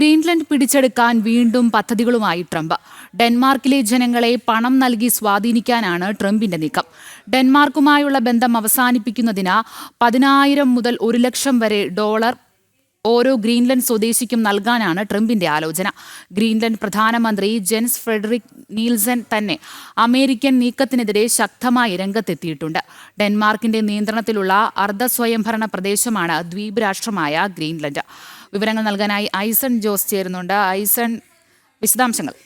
Greenland പിടിച്ചെടുക്കാൻ വീണ്ടും പദ്ധതികളുമായി Trump. ഡെൻമാർക്കിലെ ജനങ്ങളെ പണം നൽകി സ്വാധീനിക്കാനാണ് ട്രംപിന്റെ നീക്കം. ഡെൻമാർക്കുമായുള്ള ബന്ധം അവസാനിപ്പിക്കുന്നതിന് 10,000 മുതൽ 1,00,000 വരെ ഡോളർ ഓരോ ഗ്രീൻലൻഡ് സ്വദേശിക്കും നൽകാനാണ് ട്രംപിന്റെ ആലോചന. ഗ്രീൻലൻഡ് പ്രധാനമന്ത്രി ജെൻസ് ഫ്രെഡറിക് നീൽസൺ തന്നെ അമേരിക്കൻ നീക്കത്തിനെതിരെ ശക്തമായി രംഗത്തെത്തിയിട്ടുണ്ട്. ഡെൻമാർക്കിന്റെ നിയന്ത്രണത്തിലുള്ള അർദ്ധ സ്വയംഭരണ പ്രദേശമാണ് ദ്വീപ് രാഷ്ട്രമായ ഗ്രീൻലൻഡ്. വിവരങ്ങൾ നൽകാനായി ഐസൺ ജോസ് ചേരുന്നുണ്ട്. ഐസൺ, വിശദാംശങ്ങൾ.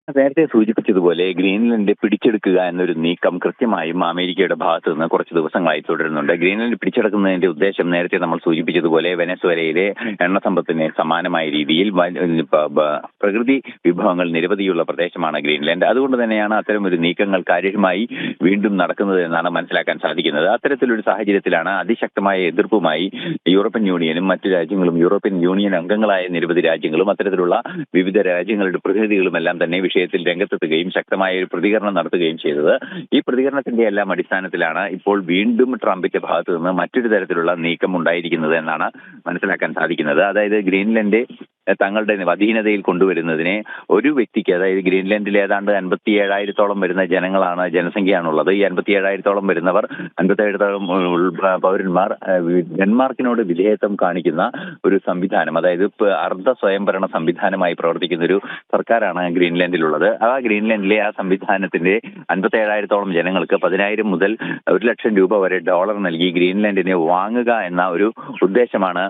നേരത്തെ സൂചിപ്പിച്ചതുപോലെ ഗ്രീൻലൻഡ് പിടിച്ചെടുക്കുക എന്നൊരു നീക്കം കൃത്യമായും അമേരിക്കയുടെ ഭാഗത്തു നിന്ന് കുറച്ച് ദിവസങ്ങളായി തുടരുന്നുണ്ട്. ഗ്രീൻലൻഡ് പിടിച്ചെടുക്കുന്നതിന്റെ ഉദ്ദേശം നേരത്തെ നമ്മൾ സൂചിപ്പിച്ചതുപോലെ വെനസ്വേലയിലെ എണ്ണ സമ്പത്തിന് സമാനമായ രീതിയിൽ പ്രകൃതി വിഭവങ്ങൾ നിരവധിയുള്ള പ്രദേശമാണ് ഗ്രീൻലൻഡ്. അതുകൊണ്ട് തന്നെയാണ് അത്തരമൊരു നീക്കങ്ങൾ കാര്യമായി വീണ്ടും നടക്കുന്നത് എന്നാണ് മനസ്സിലാക്കാൻ സാധിക്കുന്നത്. അത്തരത്തിലൊരു സാഹചര്യത്തിലാണ് അതിശക്തമായ എതിർപ്പുമായി യൂറോപ്യൻ യൂണിയനും മറ്റു രാജ്യങ്ങളും യൂറോപ്യൻ യൂണിയൻ അംഗങ്ങളായ നിരവധി രാജ്യങ്ങളും അത്തരത്തിലുള്ള വിവിധ രാജ്യങ്ങളുടെ പ്രതിനിധികളും എല്ലാം തന്നെ വിഷയത്തിൽ രംഗത്തെത്തുകയും ശക്തമായ ഒരു പ്രതികരണം നടത്തുകയും ചെയ്തത്. ഈ പ്രതികരണത്തിന്റെ എല്ലാം അടിസ്ഥാനത്തിലാണ് ഇപ്പോൾ വീണ്ടും ട്രംപിന്റെ ഭാഗത്തു നിന്ന് മറ്റൊരു തരത്തിലുള്ള നീക്കം ഉണ്ടായിരിക്കുന്നത് എന്നാണ് മനസ്സിലാക്കാൻ സാധിക്കുന്നത്. അതായത് ഗ്രീൻലൻഡ് തങ്ങളുടെ അധീനതയിൽ കൊണ്ടുവരുന്നതിനെ ഒരു വ്യക്തിക്ക്, അതായത് ഗ്രീൻലൻഡിൽ ഏതാണ്ട് 57,000-ഓളം വരുന്ന ജനസംഖ്യയാണുള്ളത്. ഈ 57,000-ഓളം വരുന്നവർ, 57,000 പൗരന്മാർ ഡെൻമാർക്കിനോട് വിധേയത്വം കാണിക്കുന്ന ഒരു സംവിധാനം, അതായത് അർദ്ധ സ്വയംഭരണ സംവിധാനമായി പ്രവർത്തിക്കുന്ന ഒരു സർക്കാരാണ് ഗ്രീൻലൻഡിലുള്ളത്. ആ ഗ്രീൻലൻഡിലെ ആ സംവിധാനത്തിന്റെ 57,000-ഓളം ജനങ്ങൾക്ക് 10,000 മുതൽ 1,00,000 രൂപ വരെ ഡോളർ നൽകി ഗ്രീൻലൻഡിനെ വാങ്ങുക എന്ന ഒരു ഉദ്ദേശമാണ്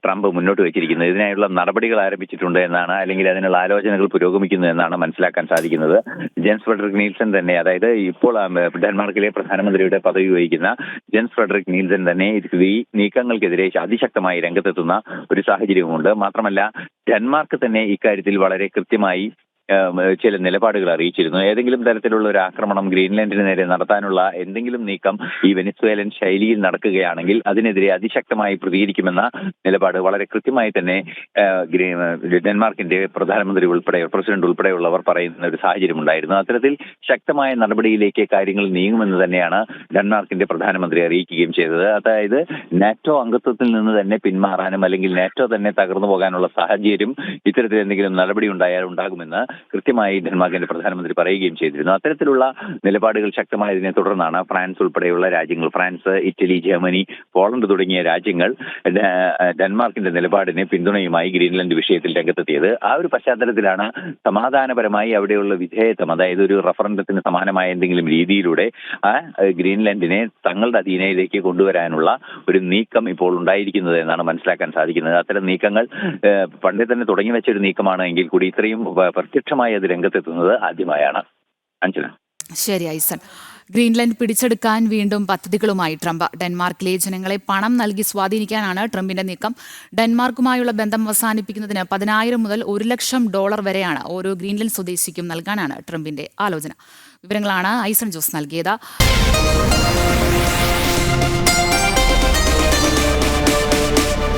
ട്രംപ് മുന്നോട്ട് വെച്ചിരിക്കുന്നത്. ഇതിനായുള്ള നടപടികൾ ആരംഭിച്ചിട്ടുണ്ട് എന്നാണ്, അല്ലെങ്കിൽ അതിനുള്ള ആലോചനകൾ പുരോഗമിക്കുന്നു എന്നാണ് മനസ്സിലാക്കാൻ സാധിക്കുന്നത്. ജെൻസ് ഫ്രെഡറിക് നീൽസൺ തന്നെ, അതായത് ഇപ്പോൾ ഡെൻമാർക്കിലെ പ്രധാനമന്ത്രിയുടെ പദവി വഹിക്കുന്ന ജെൻസ് ഫ്രെഡറിക് നീൽസൺ തന്നെ ഈ നീക്കങ്ങൾക്കെതിരെ അതിശക്തമായി രംഗത്തെത്തുന്ന ഒരു സാഹചര്യവുമുണ്ട്. മാത്രമല്ല ഡെൻമാർക്ക് തന്നെ ഇക്കാര്യത്തിൽ വളരെ കൃത്യമായി ചില നിലപാടുകൾ അറിയിച്ചിരുന്നു. ഏതെങ്കിലും തരത്തിലുള്ള ഒരു ആക്രമണം ഗ്രീൻലൻഡിന് നേരെ നടത്താനുള്ള എന്തെങ്കിലും നീക്കം ഈ വെനസ്വേലൻ ശൈലിയിൽ നടക്കുകയാണെങ്കിൽ അതിനെതിരെ അതിശക്തമായി പ്രതികരിക്കുമെന്ന നിലപാട് വളരെ കൃത്യമായി തന്നെ ഡെൻമാർക്കിന്റെ പ്രസിഡന്റ് ഉൾപ്പെടെയുള്ളവർ പറയുന്ന ഒരു സാഹചര്യം ഉണ്ടായിരുന്നു. അത്തരത്തിൽ ശക്തമായ നടപടിയിലേക്ക് കാര്യങ്ങൾ നീങ്ങുമെന്ന് തന്നെയാണ് ഡെൻമാർക്കിന്റെ പ്രധാനമന്ത്രി അറിയിക്കുകയും ചെയ്തത്. അതായത് നാറ്റോ അംഗത്വത്തിൽ നിന്ന് തന്നെ പിന്മാറാനും അല്ലെങ്കിൽ നാറ്റോ തന്നെ തകർന്നു പോകാനുള്ള സാഹചര്യം ഇത്തരത്തിൽ എന്തെങ്കിലും നടപടി ഉണ്ടായാൽ ഉണ്ടാകുമെന്ന് കൃത്യമായി ഡെൻമാർക്കിന്റെ പ്രധാനമന്ത്രി പറയുകയും ചെയ്തിരുന്നു. അത്തരത്തിലുള്ള നിലപാടുകൾ ശക്തമായതിനെ തുടർന്നാണ് ഫ്രാൻസ് ഉൾപ്പെടെയുള്ള രാജ്യങ്ങൾ, ഫ്രാൻസ്, ഇറ്റലി, ജർമ്മനി, പോളണ്ട് തുടങ്ങിയ രാജ്യങ്ങൾ ഡെൻമാർക്കിന്റെ നിലപാടിനെ പിന്തുണയുമായി ഗ്രീൻലൻഡ് വിഷയത്തിൽ രംഗത്തെത്തിയത്. ആ ഒരു പശ്ചാത്തലത്തിലാണ് സമാധാനപരമായി അവിടെയുള്ള വിധേയത്വം, അതായത് ഒരു റഫറൻഡത്തിന് സമാനമായ എന്തെങ്കിലും രീതിയിലൂടെ ഗ്രീൻലൻഡിനെ തങ്ങളുടെ അധീനതയിലേക്ക് കൊണ്ടുവരാനുള്ള ഒരു നീക്കം ഇപ്പോൾ ഉണ്ടായിരിക്കുന്നത് എന്നാണ് മനസ്സിലാക്കാൻ സാധിക്കുന്നത്. അത്തരം നീക്കങ്ങൾ പണ്ടേ തന്നെ തുടങ്ങി വെച്ചൊരു നീക്കമാണ് എങ്കിൽ കൂടി ഇത്രയും പ്രത്യക്ഷമായി അത് രംഗത്തെത്തുന്നത് ആദ്യമായാണ്. അഞ്ജന. ശരി ഐസൺ. ഗ്രീൻലൻഡ് പിടിച്ചെടുക്കാൻ വീണ്ടും പദ്ധതികളുമായി ട്രംപ്. ഡെൻമാർക്കിലെ ജനങ്ങളെ പണം നൽകി സ്വാധീനിക്കാനാണ് ട്രംപിന്റെ നീക്കം. ഡെൻമാർക്കുമായുള്ള ബന്ധം അവസാനിപ്പിക്കുന്നതിന് 10,000 മുതൽ 1,00,000 ഡോളർ വരെയാണ് ഓരോ ഗ്രീൻലൻഡ് സ്വദേശിക്കും നൽകാനാണ് ട്രംപിന്റെ ആലോചന. വിവരങ്ങളാണ് ഐസൺ ജോസ് നൽകിയത്.